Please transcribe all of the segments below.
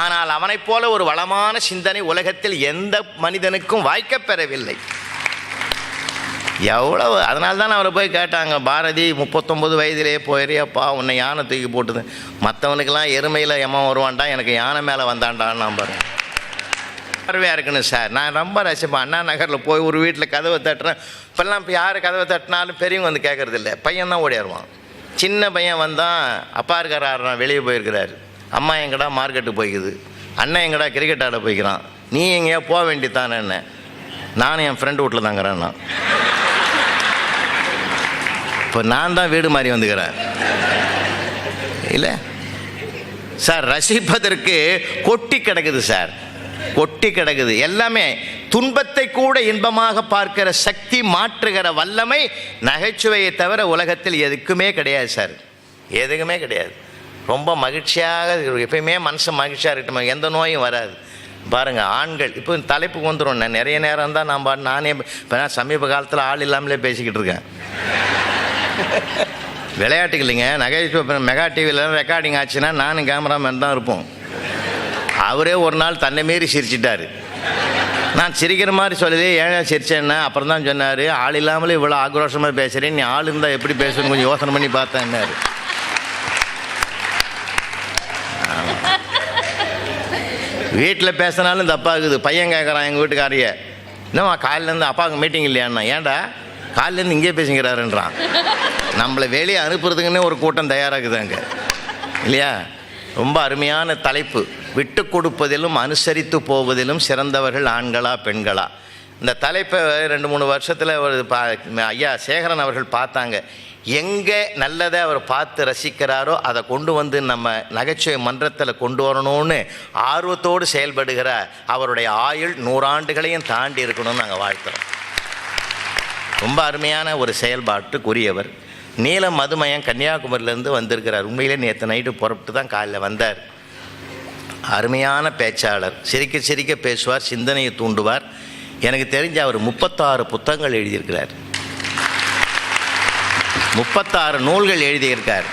ஆனால் அவனைப் போல ஒரு வளமான சிந்தனை உலகத்தில் எந்த மனிதனுக்கும் வாய்க்கப்பெறவில்லை. எவ்வளவு, அதனால தான் அவரை போய் கேட்டாங்க, பாரதி 39 வயதிலே போயிறியப்பா, உன்னை யானை தூக்கி போட்டுது, மற்றவனுக்கெல்லாம் எருமையில் எம்மன் வருவான்டா, எனக்கு யானை மேலே வந்தான்டான்னு நான் பாருங்க. பார்வையாக இருக்கணும் சார். நான் ரொம்ப ரசிப்பேன். அண்ணா நகரில் போய் ஒரு வீட்டில் கதவை தட்டுறேன். இப்போல்லாம் இப்போ யார் கதவை தட்டினாலும் பெரியவங்க வந்து கேட்குறது இல்லை, பையன் தான் ஓடிடுவான். சின்ன பையன் வந்தான், அப்பா இருக்காரா வெளியே போயிருக்கிறாரு, அம்மா எங்கடா மார்க்கெட்டுக்கு போய்க்குது, அண்ணன் எங்கடா கிரிக்கெட் ஆட போய்க்கிறான், நீ எங்கேயா போக வேண்டியதானே என்ன, நானும் என் ஃப்ரெண்டு வீட்டில் தாங்கிறேன். நான் இப்போ நான் தான் வீடு மாதிரி வந்துக்கிறேன் இல்லை சார். ரசிப்பதற்கு கொட்டி கிடக்குது சார், கொட்டி கிடக்குது எல்லாமே. துன்பத்தை கூட இன்பமாக பார்க்கிற சக்தி, மாற்றுகிற வல்லமை நகைச்சுவையை தவிர உலகத்தில் எதுக்குமே கிடையாது சார், எதுக்குமே கிடையாது. ரொம்ப மகிழ்ச்சியாக எப்பயுமே மனசு மகிழ்ச்சியாக இருக்கட்டும், எந்த நோயும் வராது. பாருங்கள், ஆண்கள் இப்போ தலைப்புக்கு வந்துடும். நான் நிறைய நேரம் தான் நானே இப்போ நான் சமீப காலத்தில் ஆள் இல்லாமலே பேசிக்கிட்டு இருக்கேன். விளையாட்டுக்கு இல்லைங்க, நகைச்சுவை. மெகா டிவியில் ரெக்கார்டிங் ஆச்சுன்னா நானும் கேமராமேன் தான் இருப்போம். அவரே ஒரு நாள் தன்னை மீறி சிரிச்சிட்டார். நான் சிரிக்கிற மாதிரி சொல்லுதே, ஏன் சிரிச்சேன்னா அப்புறம் தான் சொன்னார், ஆள் இல்லாமலே இவ்வளோ ஆக்ரோஷமாக பேசுகிறேன், நீ ஆள் இருந்தால் எப்படி பேசணும்னு கொஞ்சம் யோசனை பண்ணி பார்த்தேன்னாரு. வீட்டில் பேசினாலும் தப்பாகுது. பையன் கேட்குறான் எங்கள் வீட்டுக்காரைய, என்னம்மா காலையிலேருந்து அப்பாவுக்கு மீட்டிங் இல்லையாண்ணா, ஏன்டா காலையிலேருந்து இங்கே பேசிக்கிறாருன்றான். நம்மளை வெளியே அனுப்புறதுக்குன்னே ஒரு கூட்டம் தயாராகுதாங்க இல்லையா. ரொம்ப அருமையான தலைப்பு. விட்டு கொடுப்பதிலும் அனுசரித்து போவதிலும் சிறந்தவர்கள் ஆண்களா பெண்களா? இந்த தலைப்பை 2-3 வருஷத்தில் ஒரு ஐயா சேகரன் அவர்கள் பார்த்தாங்க. எங்கே நல்லதை அவர் பார்த்து ரசிக்கிறாரோ அதை கொண்டு வந்து நம்ம நகைச்சுவை மன்றத்தில் கொண்டு வரணும்னு ஆர்வத்தோடு செயல்படுகிற அவருடைய ஆயுள் 100 ஆண்டுகளையும் தாண்டி இருக்கணும்னு நாங்கள் வாழ்த்துறோம். ரொம்ப அருமையான ஒரு செயல்பாட்டுக்குரியவர். நீலம் மதுமயம் கன்னியாகுமரியிலேருந்து வந்திருக்கிறார். உண்மையிலே நேற்று நைட்டு புறப்பட்டு தான் காலையில் வந்தார். அருமையான பேச்சாளர், சிரிக்க சிரிக்க பேசுவார், சிந்தனையை தூண்டுவார். எனக்கு தெரிஞ்ச அவர் 36 புத்தகங்கள் எழுதியிருக்கிறார், 36 நூல்கள் எழுதியிருக்கார்.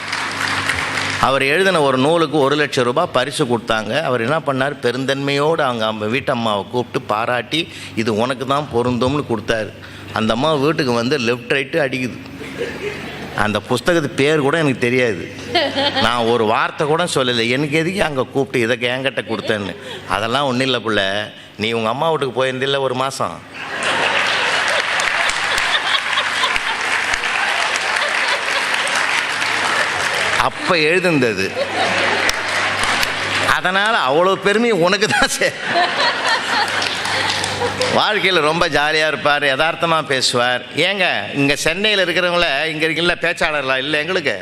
அவர் எழுதின ஒரு நூலுக்கு 1 லட்சம் ரூபாய் பரிசு கொடுத்தாங்க. அவர் என்ன பண்ணார், பெருந்தன்மையோடு அவங்க வீட்டு அம்மாவை கூப்பிட்டு பாராட்டி இது உனக்கு தான் பொருந்தும்னு கொடுத்தாரு. அந்த அம்மா வீட்டுக்கு வந்து லெஃப்ட் ரைட்டு அடிக்குது. அந்த புஸ்தகத்து பேர் கூட எனக்கு தெரியாது, நான் ஒரு வார்த்தை கூட சொல்லலை. எனக்கு எதுக்கு அங்கே கூப்பிட்டு இதை என்கிட்ட கொடுத்தேன்னு. அதெல்லாம் ஒன்றும் இல்லை பிள்ளை, நீ உங்கள் அம்மா வீட்டுக்கு போயிருந்தில்ல ஒரு மாதம், அப்போ எழுதுந்தது. அதனால் அவ்வளோ பெருமை உனக்கு தான். வாழ்க்கையில் ரொம்ப ஜாலியாக இருப்பார், யதார்த்தமாக பேசுவார். ஏங்க இங்கே சென்னையில் இருக்கிறவங்கள இங்கே இருக்கல பேச்சாளர்லாம் இல்லை, எங்களுக்கு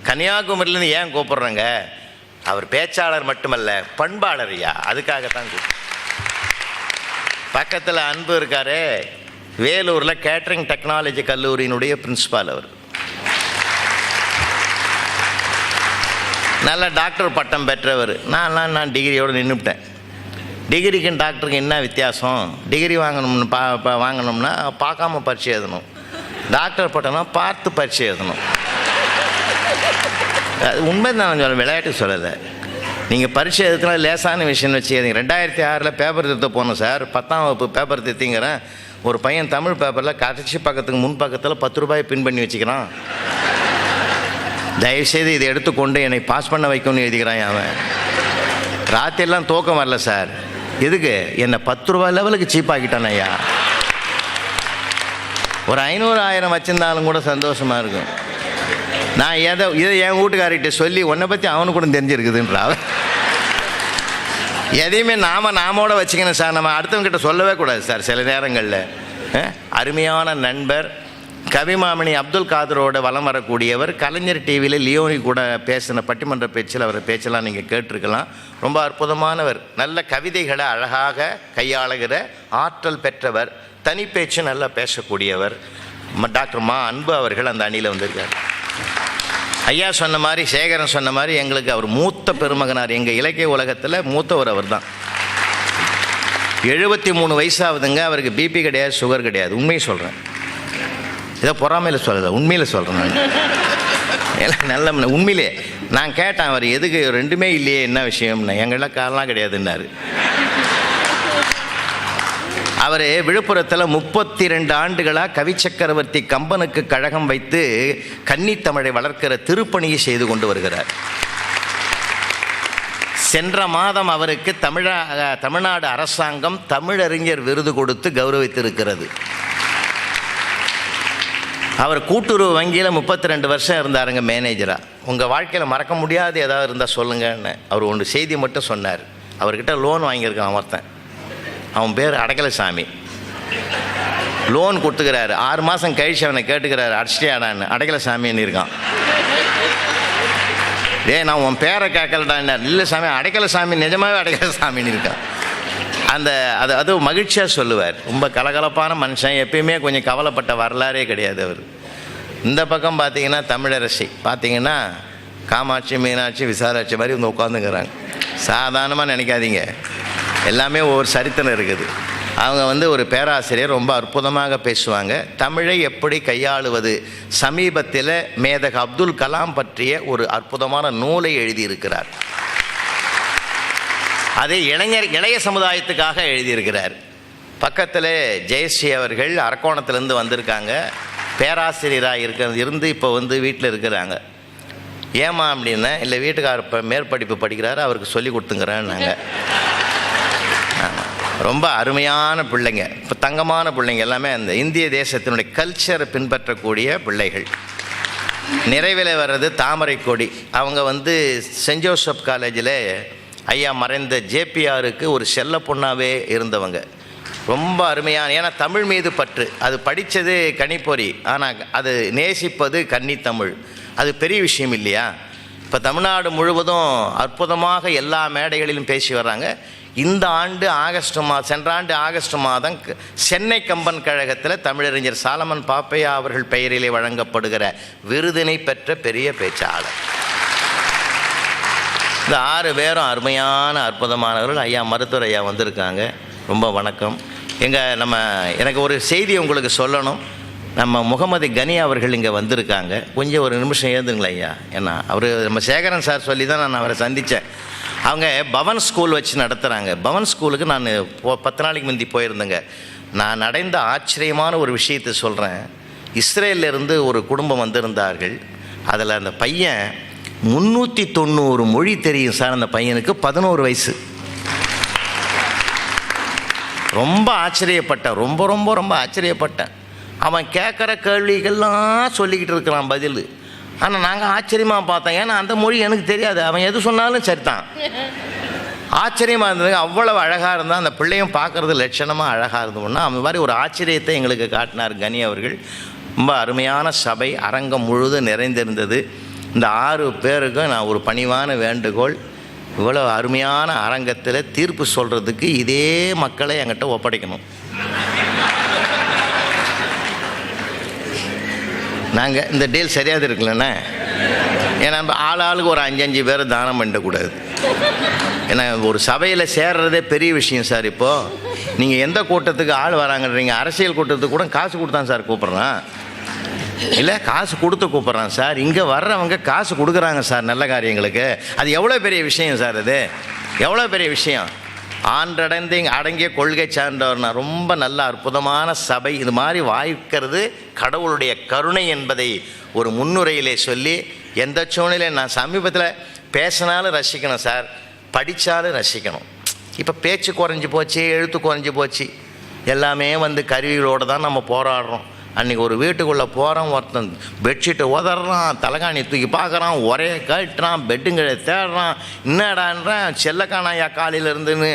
கன்னியாகுமரியிலேருந்து ஏன் கூப்பிட்றோங்க, அவர் பேச்சாளர் மட்டுமல்ல பண்பாளர் ஐயா, அதுக்காகத்தான் கூப்பிட்றோம். பக்கத்தில் அன்பு இருக்காரு, வேலூரில் கேட்ரிங் டெக்னாலஜி கல்லூரியினுடைய பிரின்சிபால். அவர் நல்ல டாக்டர் பட்டம் பெற்றவர். நான் டிகிரியோடு நின்றுவிட்டேன். டிகிரிக்கும் டாக்டருக்கு என்ன வித்தியாசம்? டிகிரி வாங்கணும்னு வாங்கணும்னா பார்க்காம பரீட்சை எழுதணும், டாக்டர் பட்டம்னா பார்த்து பரீட்சை எழுதணும். அது உண்மை தான், நான் சொல்ல விளையாட்டு சொல்லலை. நீங்கள் பரீட்சை எழுதுனா லேசான விஷயம்னு வச்சுக்கிறீங்க. 2006 பேப்பர் திருத்த போனோம் சார், 10ஆம் வகுப்பு பேப்பர் திருத்திங்கிறேன். ஒரு பையன் தமிழ் பேப்பரில் கடைசி பக்கத்துக்கு முன் பக்கத்தில் 10 ரூபாய் பின் பண்ணி வச்சுக்கிறான். தயவுசெய்து இதை எடுத்துக்கொண்டு என்னை பாஸ் பண்ண வைக்கணும்னு எழுதிக்கிறான். அவன் ராத்திரிலாம் தூக்கம் வரல சார். எதுக்கு? என்னை 10 ரூபாய் லெவலுக்கு சீப்பாக்கிட்டான் ஐயா. ஒரு 500-1000 வச்சுருந்தாலும் கூட சந்தோஷமாக இருக்கும். நான் இதை என் வீட்டுக்காரிகிட்ட சொல்லி உன்னை பற்றி அவனு கூட தெரிஞ்சிருக்குதுன்றா. எதையுமே நாமோட வச்சுக்கணும் சார், நம்ம அடுத்தவங்கிட்ட சொல்லவே கூடாது சார் சில நேரங்களில். அருமையான நண்பர், கவிமாமணி அப்துல் காதரோட வலம் வரக்கூடியவர். கலைஞர் டிவியில் லியோனி கூட பேசின பட்டிமன்ற பேச்சில் அவர் பேச்செல்லாம் நீங்கள் கேட்டிருக்கலாம். ரொம்ப அற்புதமானவர், நல்ல கவிதைகளை அழகாக கையாளுகிற ஆற்றல் பெற்றவர், தனி பேச்சு நல்லா பேசக்கூடியவர். டாக்டர் மா அன்பு அவர்கள் அந்த அணியில் வந்திருக்கார். ஐயா சொன்ன மாதிரி, சேகரன் சொன்ன மாதிரி எங்களுக்கு அவர் மூத்த பெருமகனார். எங்கள் இலக்கிய உலகத்தில் மூத்தவர் அவர் தான். 73 வயசாகுதுங்க. அவருக்கு பிபி கிடையாது, சுகர் கிடையாது. உண்மையை சொல்கிறேன், இதை பொறாமையில் சொல்லலை, உண்மையில் சொல்கிறேன் நான். நல்ல உண்மையிலே நான் கேட்டேன், அவர் எதுக்கு ரெண்டுமே இல்லையே, என்ன விஷயம்னு. எங்கள்லாம் காரெலாம் கிடையாதுன்னாரு. அவர் விழுப்புரத்தில் 32 ஆண்டுகளாக கவிச்சக்கரவர்த்தி கம்பனுக்கு கழகம் வைத்து கன்னித்தமிழை வளர்க்கிற திருப்பணியை செய்து கொண்டு வருகிறார். சென்ற மாதம் அவருக்கு தமிழ்நாடு அரசாங்கம் தமிழறிஞர் விருது கொடுத்து கௌரவித்திருக்கிறது. அவர் கூட்டுறவு வங்கியில் 32 வருஷம் இருந்தாருங்க மேனேஜராக. உங்கள் வாழ்க்கையில் மறக்க முடியாது ஏதாவது இருந்தால் சொல்லுங்கன்னு அவர் ஒன்று செய்தி மட்டும் சொன்னார். அவர்கிட்ட லோன் வாங்கியிருக்கான் ஒருத்தன், அவன் பேர் அடைக்கலசாமி. லோன் கொடுத்துக்கிறாரு. 6 மாதம் கழிச்சு அவனை கேட்டுக்கிறாரு, அடிச்சிட்டியாடான்னு. அடைக்கலசாமின்னு இருக்கான். நான் உன் பேரை கேட்கலடான்னு. இல்லை சாமி, அடைக்கலசாமி, நிஜமாகவே அடைக்கலசாமின்னு இருக்கான். அது மகிழ்ச்சியாக சொல்லுவார். ரொம்ப கலகலப்பான மனுஷன், எப்பயுமே கொஞ்சம் கவலைப்பட்ட வரலாறே கிடையாது அவர். இந்த பக்கம் பார்த்தீங்கன்னா தமிழரசி பார்த்தீங்கன்னா காமாட்சி, மீனாட்சி, விசாலாட்சி மாதிரி வந்து உட்காந்துங்கிறாங்க. சாதாரணமாக நினைக்காதீங்க, எல்லாமே ஒவ்வொரு சரித்திரம் இருக்குது. அவங்க ஒரு பேராசிரியர், ரொம்ப அற்புதமாக பேசுவாங்க. தமிழை எப்படி கையாளுவது, சமீபத்தில் மேதக அப்துல் கலாம் பற்றிய ஒரு அற்புதமான நூலை எழுதியிருக்கிறார். அதை இளைய சமுதாயத்துக்காக எழுதியிருக்கிறார். பக்கத்தில் ஜெயஸ்ரீ அவர்கள் அரக்கோணத்திலேருந்து வந்திருக்காங்க. பேராசிரியராக இருந்து இப்போ வீட்டில் இருக்கிறாங்க. ஏமா அப்படின்னா, இல்லை வீட்டுக்கார மேற்படிப்பு படிக்கிறாரு, அவருக்கு சொல்லி கொடுத்துங்கிறேன்னாங்க. ரொம்ப அருமையான பிள்ளைங்க, இப்போ தங்கமான பிள்ளைங்க, எல்லாமே அந்த இந்திய தேசத்தினுடைய கல்ச்சரை பின்பற்றக்கூடிய பிள்ளைகள். நிறைவில் வர்றது தாமரை கொடி. அவங்க சென்ட் ஜோசப் காலேஜில் ஐயா மறைந்த ஜேபிஆருக்கு ஒரு செல்ல பொண்ணாகவே இருந்தவங்க. ரொம்ப அருமையான, ஏன்னா தமிழ் மீது பற்று. அது படித்தது கணிப்பொறி, ஆனால் அது நேசிப்பது கன்னித்தமிழ். அது பெரிய விஷயம் இல்லையா? இப்போ தமிழ்நாடு முழுவதும் அற்புதமாக எல்லா மேடைகளிலும் பேசி வர்றாங்க. இந்த ஆண்டு சென்ற ஆண்டு ஆகஸ்ட் மாதம் சென்னை கம்பன் கழகத்தில் தமிழறிஞர் சாலமன் பாப்பையா அவர்கள் பெயரிலே வழங்கப்படுகிற விருதினை பெற்ற பெரிய பேச்சாளர். இந்த 6 பேரும் அருமையான அற்புதமானவர்கள். ஐயா மருத்துவர் ஐயா வந்திருக்காங்க, ரொம்ப வணக்கம். எனக்கு ஒரு செய்தி உங்களுக்கு சொல்லணும். நம்ம முகமது கனி அவர்கள் இங்கே வந்திருக்காங்க. கொஞ்சம் ஒரு நிமிஷம் ஏந்துங்களா ஐயா? ஏன்னா நம்ம சேகரன் சார் சொல்லி தான் நான் அவரை சந்தித்தேன். அவங்க பவன் ஸ்கூல் வச்சு நடத்துகிறாங்க. பவன் ஸ்கூலுக்கு நான் 10 நாளைக்கு முந்தி போயிருந்தேங்க. நான் அடைந்த ஆச்சரியமான ஒரு விஷயத்தை சொல்கிறேன். இஸ்ரேலிருந்து ஒரு குடும்பம் வந்திருந்தார்கள். அதில் அந்த பையன் 390 மொழி தெரியும் சார். அந்த பையனுக்கு 11 வயசு. ரொம்ப ஆச்சரியப்பட்டேன், ரொம்ப ரொம்ப ரொம்ப ஆச்சரியப்பட்டேன். அவன் கேட்குற கேள்விகள்லாம் சொல்லிக்கிட்டு இருக்கிறான் பதில். ஆனால் நாங்கள் ஆச்சரியமாக பார்த்தோம், ஏன்னா அந்த மொழி எனக்கு தெரியாது. அவன் எது சொன்னாலும் சரிதான். ஆச்சரியமாக இருந்தது. அவ்வளவு அழகாக இருந்தால் அந்த பிள்ளையும் பார்க்குறது லட்சணமாக அழகாக இருந்தோம்னா அந்த மாதிரி ஒரு ஆச்சரியத்தை எங்களுக்கு காட்டினார் கனி அவர்கள். ரொம்ப அருமையான சபை, அரங்கம் முழுதும் நிறைந்திருந்தது. இந்த 6 பேருக்கும் நான் ஒரு பணிவான வேண்டுகோள், இவ்வளோ அருமையான அரங்கத்தில் தீர்ப்பு சொல்கிறதுக்கு இதே மக்களை என்கிட்ட ஒப்படைக்கணும். நாங்கள் இந்த டீல் சரியாக இருக்குல்லண்ணே. ஏன்னா ஆளுக்கு ஒரு 5 பேர் தானம் பண்ணக்கூடாது. ஏன்னா ஒரு சபையில் சேர்றதே பெரிய விஷயம் சார். இப்போது நீங்கள் எந்த கூட்டத்துக்கு ஆள் வராங்கன்றீங்க? அரசியல் கூட்டத்துக்கு கூட காசு கொடுத்தான் சார் கூப்பிட்றான். இல்லை காசு கொடுத்து கூப்பிட்றான் சார். இங்கே வர்றவங்க காசு கொடுக்குறாங்க சார் நல்ல காரியங்களுக்கு. அது எவ்வளோ பெரிய விஷயம் சார், அது எவ்வளோ பெரிய விஷயம். ஆன்றடைந்து அடங்கிய கொள்கை சார்ந்தவர்னா ரொம்ப நல்ல அற்புதமான சபை. இது மாதிரி வாய்க்கிறது கடவுளுடைய கருணை என்பதை ஒரு முன்னுரையிலே சொல்லி, எந்த சூழ்நிலை நான் சமீபத்தில் பேசினாலும் ரசிக்கணும் சார், படித்தாலும் ரசிக்கணும். இப்போ பேச்சு குறைஞ்சி போச்சு, எழுத்து குறைஞ்சி போச்சு, எல்லாமே கருவிகளோடு தான் நம்ம போராடுறோம். அன்றைக்கி ஒரு வீட்டுக்குள்ளே போகிறோம், ஒருத்தன் பெட்ஷீட்டை உதறான், தலைகாணி தூக்கி பார்க்குறான், ஒரே கட்டுறான், பெட்டுங்களை தேடுறான், என்னடான்றான், செல்ல காணாயா காலையில் இருந்துன்னு.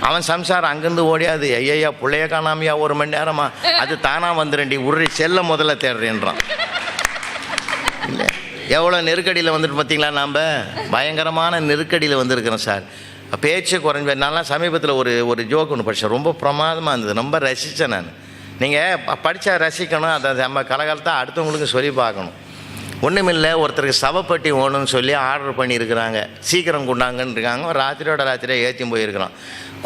அவன் சம்சாரம் அங்கேருந்து ஓடியாது, ஐயா பிள்ளைய காணாமையா 1 மணி நேரமா, அது தானாக வந்துடுண்டி உருறி செல்ல முதல்ல தேடுறேன்றான். இல்லை எவ்வளோ நெருக்கடியில் பார்த்தீங்களா? நாம் பயங்கரமான நெருக்கடியில் வந்திருக்கிறோம் சார். பேச்சு குறைஞ்சி. நான்லாம் சமீபத்தில் ஒரு ஜோக் ஒன்று படித்தேன், ரொம்ப பிரமாதமாக இருந்தது, ரொம்ப ரசித்தேன் நான். நீங்கள் படித்தா ரசிக்கணும், அதை நம்ம கலகாலத்தை அடுத்தவங்களுக்கு சொல்லி பார்க்கணும். ஒன்றுமில்லை, ஒருத்தருக்கு சவப்பட்டி வேணும்னு சொல்லி ஆர்டர் பண்ணியிருக்கிறாங்க, சீக்கிரம் கொண்டாங்கன்னு இருக்காங்க. ராத்திரியோட ராத்திரியாக ஏற்றி போயிருக்கிறான்.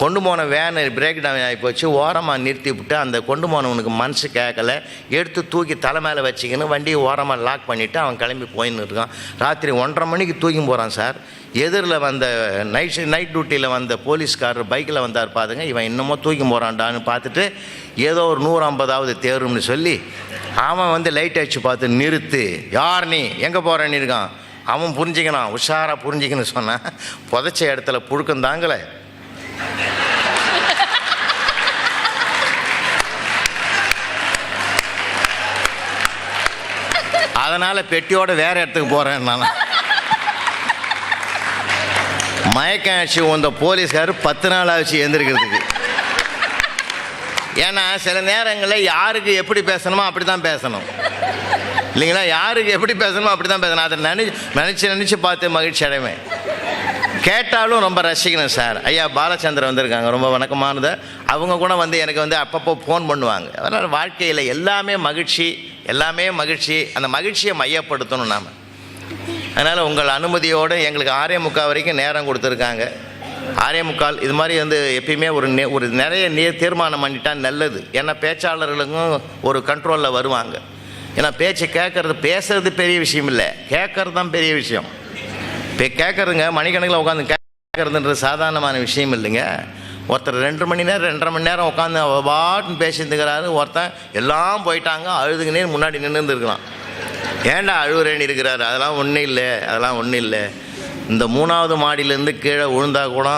கொண்டு போன வேனு பிரேக் டவுன் ஆகி போச்சு. ஓரமாக நிறுத்தி விட்டு அந்த கொண்டு போனவனுக்கு மனசு கேட்கல, எடுத்து தூக்கி தலை மேலே வச்சுக்கின்னு வண்டியை ஓரமாக லாக் பண்ணிவிட்டு அவன் கிளம்பி போயின்னு இருக்கான். ராத்திரி 1:30 மணிக்கு தூக்கி போகிறான் சார். எதிரில் வந்த நைட் டியூட்டியில் வந்த போலீஸ்காரர் பைக்கில் வந்தார் பாருங்க. இவன் இன்னமும் தூக்கி போகிறான்டான்னு பார்த்துட்டு ஏதோ ஒரு 150வது தேரும்னு சொல்லி அவன் லைட் அடிச்சு பார்த்து நிறுத்து, யார் நீ, எங்கே போகிறேன்னு இருக்கான். அவன் புரிஞ்சிக்கணும், உஷாராக புரிஞ்சிக்கணும்னு சொன்னான். புதைச்ச இடத்துல புழுக்கம் தாங்கலை. அதனால் பெட்டியோட வேற இடத்துக்கு போகிறேன் நான். மயக்கம் ஆச்சு வந்த போலீஸ்கார் 10 நாள் ஆச்சு எழுந்திருக்கிறதுக்கு. ஏன்னா சில நேரங்களில் யாருக்கு எப்படி பேசணுமோ அப்படி தான் பேசணும் இல்லைங்களா? யாருக்கு எப்படி பேசணுமோ அப்படி தான் பேசணும். அதை நினச்சி பார்த்து மகிழ்ச்சி அடைவேன். கேட்டாலும் ரொம்ப ரசிக்கணும் சார். ஐயா பாலச்சந்திரன் வந்திருக்காங்க, ரொம்ப வணக்கமானது. அவங்க கூட எனக்கு அப்பப்போ ஃபோன் பண்ணுவாங்க. அதனால் வாழ்க்கையில் எல்லாமே மகிழ்ச்சி, எல்லாமே மகிழ்ச்சி. அந்த மகிழ்ச்சியை மையப்படுத்தணும் நாம். அதனால் உங்கள் அனுமதியோடு எங்களுக்கு 6:45 வரைக்கும் நேரம் கொடுத்துருக்காங்க. 6:45 இது மாதிரி எப்பயுமே ஒரு நிறைய தீர்மானம் பண்ணிட்டா நல்லது. ஏன்னா பேச்சாளர்களுக்கும் ஒரு கண்ட்ரோலில் வருவாங்க. ஏன்னா பேசுறது பெரிய விஷயம் இல்லை, கேட்கறது தான் பெரிய விஷயம். இப்போ கேட்குறதுங்க மணிக்கணக்கில் உட்காந்து கேட்குறதுன்றது சாதாரணமான விஷயம் இல்லைங்க. ஒருத்தர் 2 மணி நேரம் 2.5 மணி நேரம் உட்காந்து பாட்டுன்னு பேசிட்டுருக்கிறாரு. ஒருத்தன் எல்லாம் போயிட்டாங்க, அழுதுங்கன்னே முன்னாடி நின்றுருக்கலாம். ஏன்டா அழுவுறேன்னு இருக்கிறாரு. அதெல்லாம் ஒன்றும் இல்லை, அதெல்லாம் ஒன்றும் இல்லை. இந்த 3வது மாடியிலேருந்து கீழே விழுந்தா கூட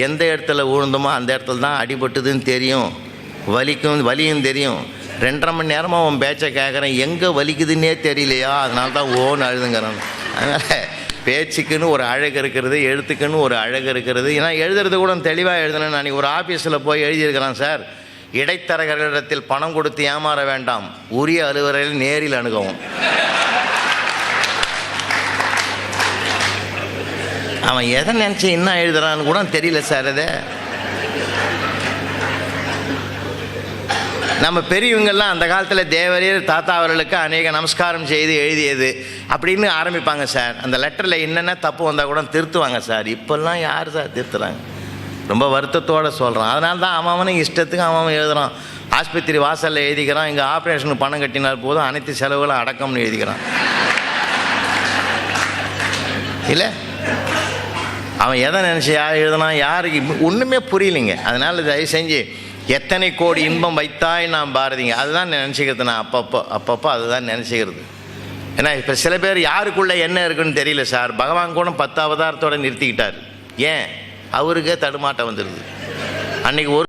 எந்த இடத்துல விழுந்தோமோ அந்த இடத்துல தான் அடிபட்டுதுன்னு தெரியும், வலியும் தெரியும். 2.5 மணி நேரமாக அவன் பேச்சை கேட்குறேன், எங்கே வலிக்குதுன்னே தெரியலையா, அதனால தான் ஓன்னு அழுதுங்கிறான். அதனால் பேச்சுக்குன்னு ஒரு அழகு இருக்கிறது, எழுத்துக்குன்னு ஒரு அழகு இருக்கிறது. ஏன்னா எழுதுறது கூட தெளிவாக எழுதணும். நான் ஒரு ஆஃபீஸில் போய் எழுதியிருக்கிறேன் சார், இடைத்தரகர்களிடத்தில் பணம் கொடுத்து ஏமாற வேண்டாம், உரிய அலுவலரில் நேரில் அணுகவும். அவன் எதை நினச்சி இன்னும் எழுதுறான்னு கூட தெரியல சார். அது நம்ம பெரியவங்கள்லாம் அந்த காலத்தில் தேவரீர் தாத்தா அவர்களுக்கு அநேக நமஸ்காரம் செய்து எழுதியது அப்படின்னு ஆரம்பிப்பாங்க சார். அந்த லெட்டரில் என்னென்ன தப்பு வந்தால் கூட திருத்துவாங்க சார். இப்போல்லாம் யார் சார் திருத்துறாங்க? ரொம்ப வருத்தத்தோடு சொல்கிறான். அதனால தான் அவனும் இஷ்டத்துக்கு அவன் எழுதுகிறான். ஆஸ்பத்திரி வாசலில் எழுதிக்கிறான், இங்கே ஆப்ரேஷனுக்கு பணம் கட்டினால் போதும் அனைத்து செலவுகளும் அடக்கம்னு எழுதிக்கிறான். இல்லை, அவன் எதை நினச்சி யார் எழுதுனா யாருக்கு ஒன்றுமே புரியலைங்க. அதனால் தயவு செஞ்சு எத்தனை கோடி இன்பம் வைத்தாய் நான் பாரதிங்க, அதுதான் நினச்சிக்கிறது. நான் அப்பப்போ அதுதான் நினச்சிக்கிறது. ஏன்னா இப்போ சில பேர் யாருக்குள்ளே என்ன இருக்குன்னு தெரியல சார். பகவான் கூட 10 அவதாரத்தோடு நிறுத்திக்கிட்டார். ஏன்? அவருக்கே தடுமாட்டம் வந்துடுது. அன்றைக்கி ஒரு